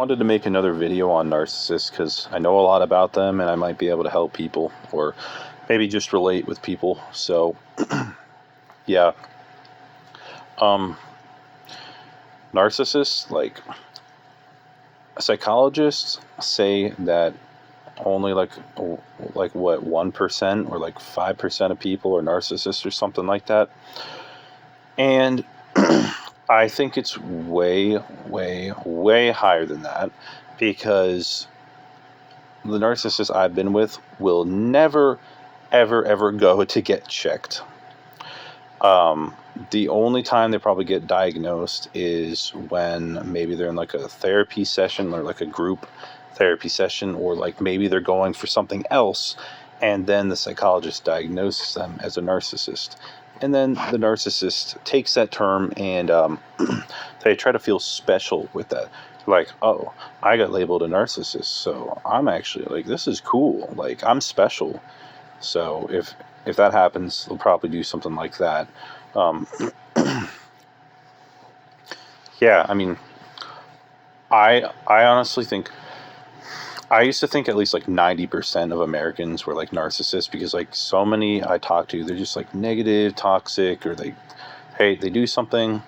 Wanted to make another video on narcissists because I know a lot about them and I might be able to help people or maybe just relate with people. So, yeah. Um, Narcissists, like psychologists say that only like what 1% or like 5% of people are narcissists or something like that. And I think it's way, way, way higher than that because the narcissists I've been with will never, ever, ever go to get checked. The only time they probably get diagnosed is when maybe they're in like a therapy session or like a group therapy session, or like maybe they're going for something else, and then the psychologist diagnoses them as a narcissist. And then the narcissist takes that term and they try to feel special with that. Like, oh, I got labeled a narcissist, so I'm actually like, this is cool. Like, I'm special. So if that happens, they'll probably do something like that. Um, yeah, I mean, I honestly think I used to think at least like 90% of Americans were like narcissists because like so many I talk to, they're just like negative, toxic, or they do something.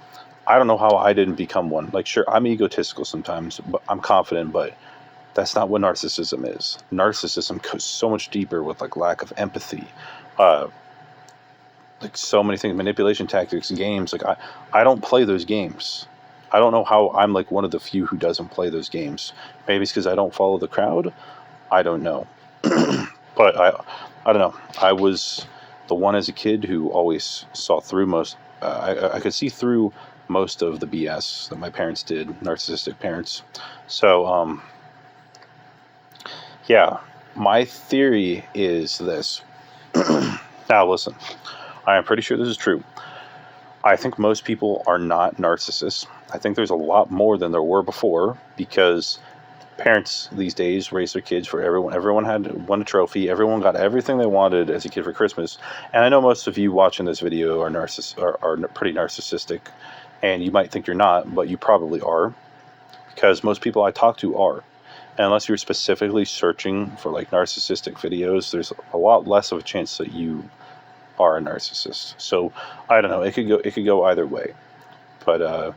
I don't know how I didn't become one. Like, sure, I'm egotistical sometimes, but I'm confident, but that's not what narcissism is. Narcissism goes so much deeper with like lack of empathy, uh, like so many things, manipulation tactics, games. Like I don't play those games. I don't know how I'm like one of the few who doesn't play those games. Maybe it's because I don't follow the crowd. I don't know. But I don't know. I was the one as a kid who always saw through most. I could see through most of the BS that my parents did, narcissistic parents. So yeah, my theory is this. Now listen, I am pretty sure this is true. I think most people are not narcissists. I think there's a lot more than there were before because parents these days raise their kids for everyone. Everyone had won a trophy. Everyone got everything they wanted as a kid for Christmas. And I know most of you watching this video are pretty narcissistic, and you might think you're not, but you probably are because most people I talk to are. And unless you're specifically searching for like narcissistic videos, there's a lot less of a chance that you are a narcissist. So I don't know. It could go either way. But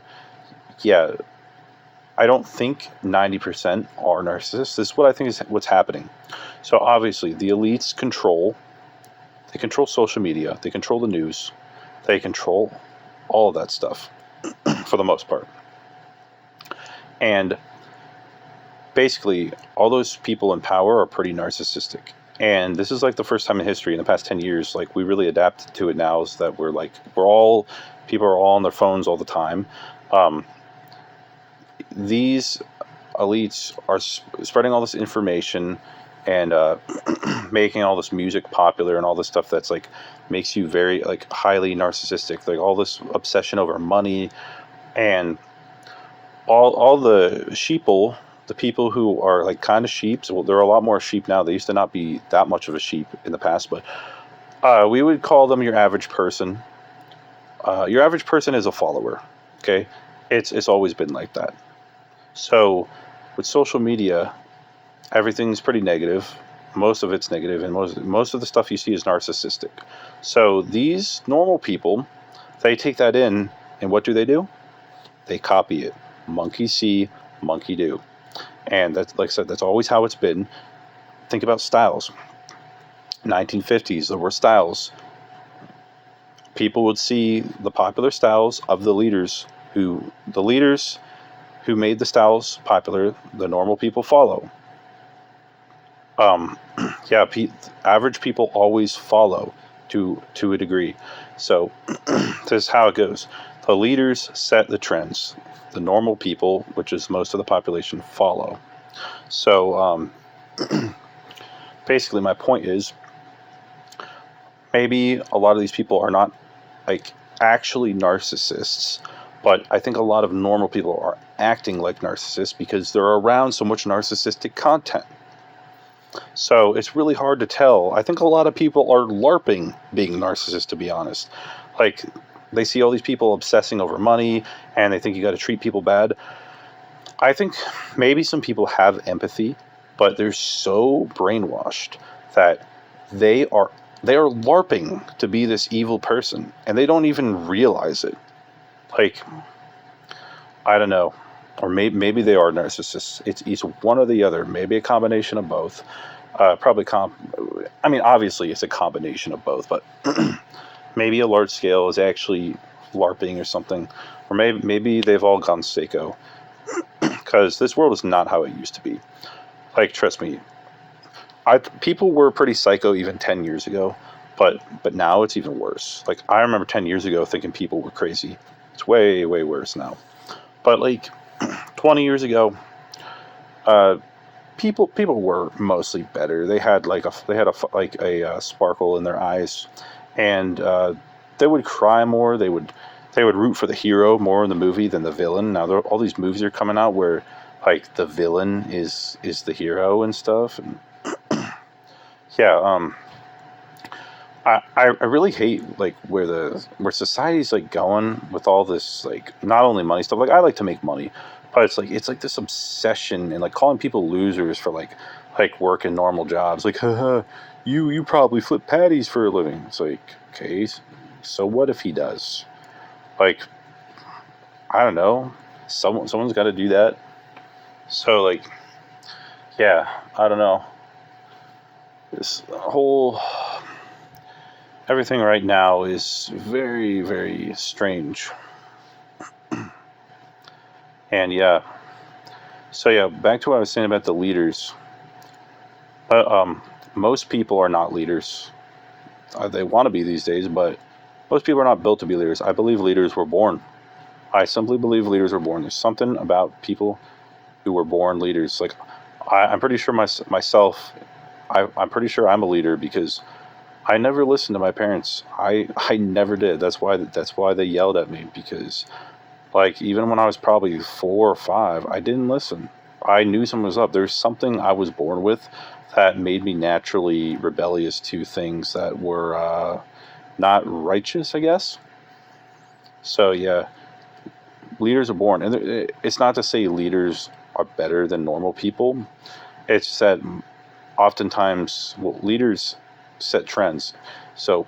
yeah, I don't think 90% are narcissists. This is what I think is what's happening. So obviously, the elites they control social media, they control the news, they control all of that stuff for the most part. And basically, all those people in power are pretty narcissistic. And this is like the first time in history in the past 10 years, like we really adapted to it now, is that people are all on their phones all the time. These elites are spreading all this information and making all this music popular and all this stuff that's like makes you very like highly narcissistic, like all this obsession over money and all the sheeple, the people who are like kind of sheeps. Well, there are a lot more sheep now. They used to not be that much of a sheep in the past, but we would call them your average person. Your average person is a follower. Okay, it's always been like that. So with social media, everything's pretty negative. Most of it's negative, and most of the stuff you see is narcissistic. So these normal people, they take that in, and what do? They copy it. Monkey see, monkey do. And that's, like I said, that's always how it's been. Think about styles. 1950s, there were styles. People would see the popular styles of the leaders who made the styles popular, the normal people follow. Yeah, average people always follow to a degree. So this is how it goes. The leaders set the trends. The normal people, which is most of the population, follow. So basically my point is maybe a lot of these people are not like actually narcissists, but I think a lot of normal people are acting like narcissists because they're around so much narcissistic content. So it's really hard to tell. I think a lot of people are LARPing being narcissists, to be honest. Like, they see all these people obsessing over money, and they think you got to treat people bad. I think maybe some people have empathy, but they're so brainwashed that they are LARPing to be this evil person, and they don't even realize it. Like, I don't know, or maybe they are narcissists. It's one or the other. Maybe a combination of both. Probably I mean, obviously, it's a combination of both, but maybe a large scale is actually LARPing or something, or maybe they've all gone psycho, because this world is not how it used to be. Like, trust me, people were pretty psycho even 10 years ago, but now it's even worse. Like, I remember 10 years ago thinking people were crazy. It's way worse now. But like 20 years ago, uh, people were mostly better. They had a sparkle in their eyes, and they would cry more. They would root for the hero more in the movie than the villain. Now all these movies are coming out where like the villain is the hero and stuff. And yeah, I really hate like where society's like going with all this, like, not only money stuff. Like, I like to make money, but it's like this obsession and like calling people losers for like working normal jobs. Like, haha, you probably flip patties for a living. It's like, okay, so what if he does? Like, I don't know. Someone's got to do that. So like, yeah, I don't know. This whole everything right now is very strange. And yeah, so yeah, back to what I was saying about the leaders. Most people are not leaders. They want to be these days, but most people are not built to be leaders. I believe leaders were born. I simply believe leaders were born. There's something about people who were born leaders. Like, I'm pretty sure myself. I'm pretty sure I'm a leader because I never listened to my parents. I never did. That's why they yelled at me, because like, even when I was probably 4 or 5, I didn't listen. I knew something was up. There's something I was born with that made me naturally rebellious to things that were not righteous, I guess. So yeah, leaders are born, and it's not to say leaders are better than normal people. It's that oftentimes, well, leaders set trends. So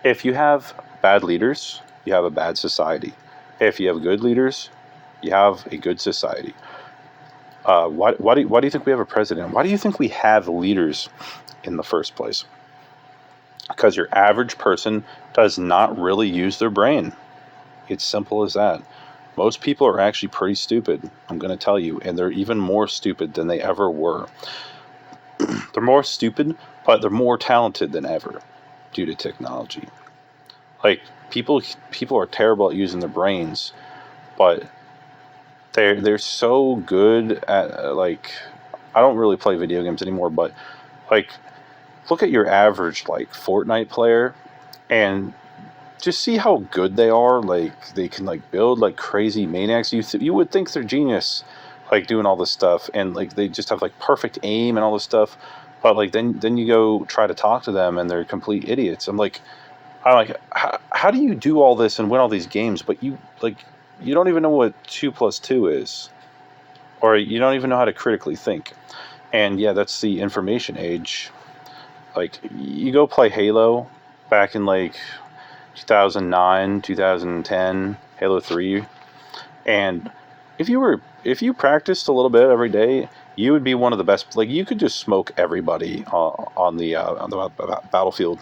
if you have bad leaders, you have a bad society. If you have good leaders, you have a good society. Why do you think we have a president? Why do you think we have leaders in the first place? Because your average person does not really use their brain. It's simple as that. Most people are actually pretty stupid, I'm going to tell you, and they're even more stupid than they ever were. They're more stupid, but they're more talented than ever due to technology. Like, people are terrible at using their brains, but they're so good at like, I don't really play video games anymore, but like, look at your average like Fortnite player and just see how good they are. Like, they can like build like crazy maniacs. You would think they're genius, like doing all this stuff, and like they just have like perfect aim and all this stuff. But like, then you go try to talk to them and they're complete idiots. I'm like, how do you do all this and win all these games, but you don't even know what 2 plus 2 is, or you don't even know how to critically think. And yeah, that's the information age. Like, you go play Halo back in like 2009, 2010, Halo 3, and if you practiced a little bit every day, you would be one of the best. Like, you could just smoke everybody on the battlefield.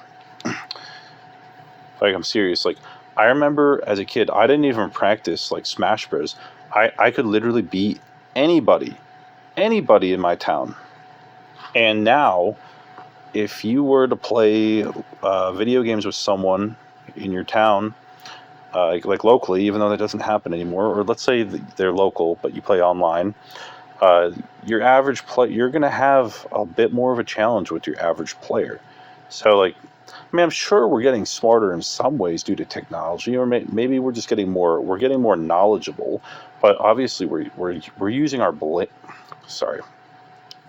Like, I'm serious. Like, I remember as a kid, I didn't even practice like Smash Bros. I could literally beat anybody, anybody in my town. And now, if you were to play video games with someone in your town, like locally, even though that doesn't happen anymore, or let's say they're local but you play online, your average play, you're gonna have a bit more of a challenge with your average player. So like, I mean, I'm sure we're getting smarter in some ways due to technology, or maybe we're just getting more knowledgeable. But obviously, we're using sorry,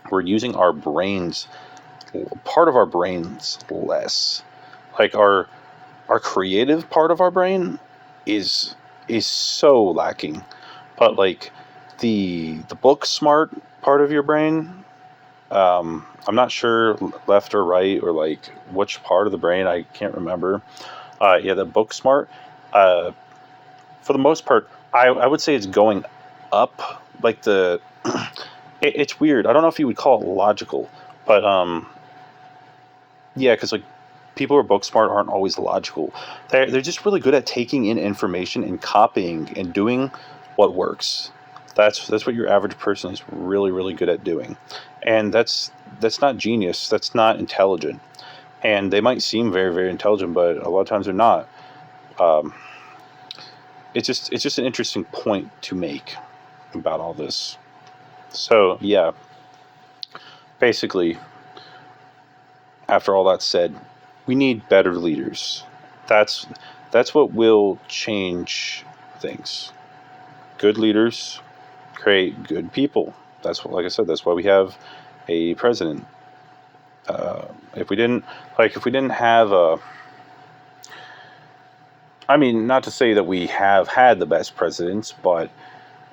we're using our brains, part of our brains less. Like, our creative part of our brain is so lacking. But like, the book smart part of your brain. I'm not sure left or right or like which part of the brain. I can't remember. Yeah, the book smart. Uh, for the most part, I would say it's going up. Like it's weird. I don't know if you would call it logical, but yeah, because like people who are book smart aren't always logical. They're just really good at taking in information and copying and doing what works. That's what your average person is really good at doing, and that's not genius. That's not intelligent. And they might seem very intelligent, but a lot of times they're not. Um, it's just an interesting point to make about all this. So yeah, basically, after all that said, we need better leaders. That's that's what will change things. Good leaders create good people. That's what, like I said, that's why we have a president. If we didn't, if we didn't have a, I mean, not to say that we have had the best presidents, but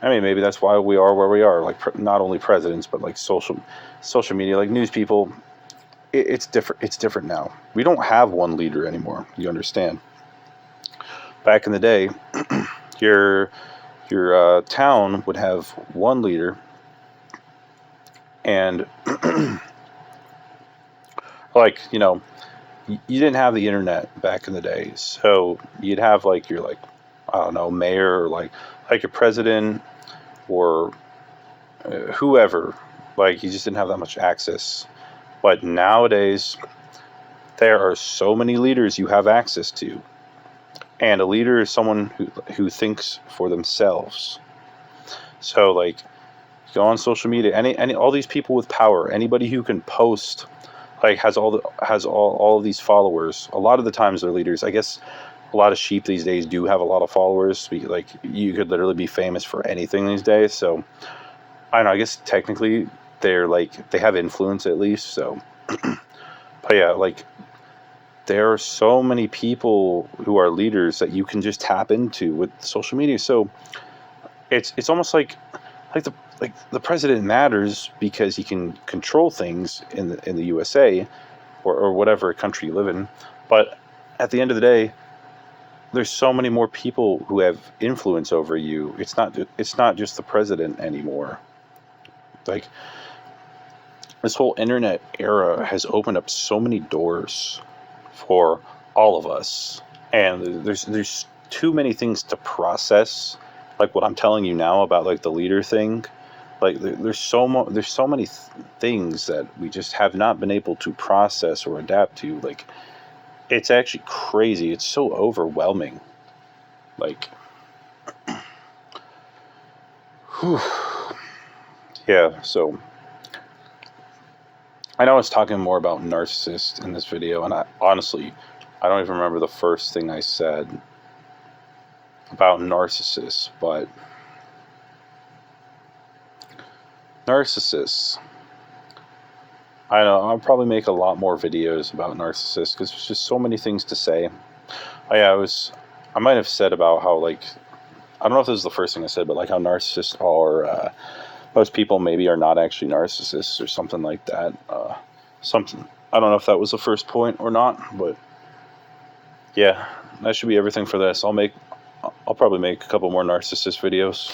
I mean, maybe that's why we are where we are. Like, not only presidents, but like social media, like news people. It's different. It's different now. We don't have one leader anymore. You understand? Back in the day, your town would have one leader, and like you didn't have the internet back in the day, so you'd have like your I don't know, mayor or like your president or whoever. Like, you just didn't have that much access. But nowadays there are so many leaders you have access to, and a leader is someone who thinks for themselves. So like, go on social media, any all these people with power, anybody who can post, like has all of these followers. A lot of the times they're leaders. I guess a lot of sheep these days do have a lot of followers. Like, you could literally be famous for anything these days. So I don't know. I guess technically they're like, they have influence at least. So, but yeah, like, there are so many people who are leaders that you can just tap into with social media. So it's almost like the president matters because he can control things in the USA or whatever country you live in. But at the end of the day, there's so many more people who have influence over you. It's not just the president anymore. Like, this whole internet era has opened up so many doors for all of us, and there's too many things to process. Like what I'm telling you now about like the leader thing. Like, there's so many things that we just have not been able to process or adapt to. Like, it's actually crazy. It's so overwhelming. Like, whew. Yeah. So I know I was talking more about narcissists in this video, and I honestly, I don't even remember the first thing I said about narcissists, but narcissists. I know I'll probably make a lot more videos about narcissists because there's just so many things to say. Oh yeah, I might have said about how, like, I don't know if this is the first thing I said, but like how narcissists are, most people maybe are not actually narcissists or something like that. Something, I don't know if that was the first point or not, but yeah, that should be everything for this. I'll probably make a couple more narcissist videos.